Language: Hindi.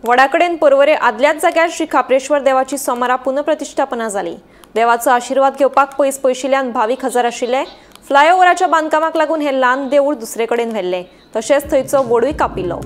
वडाकडेन पर्वरे आदल्याच जाग्यार श्री खापरेश्वर देवाची सोमारा पुनप्रतिष्ठापना जाली। देवाचो आशीर्वाद घेवपाक पयस पयशिल्ल्यान भाविक हजर आशिल्ले। फ्लायओव्हराच्या बांदकामाक लागून हे ल्हान देवूळ दुसरे कडेन व्हेल्ले, तशेंच थंयचो वडूय कापिल्लो।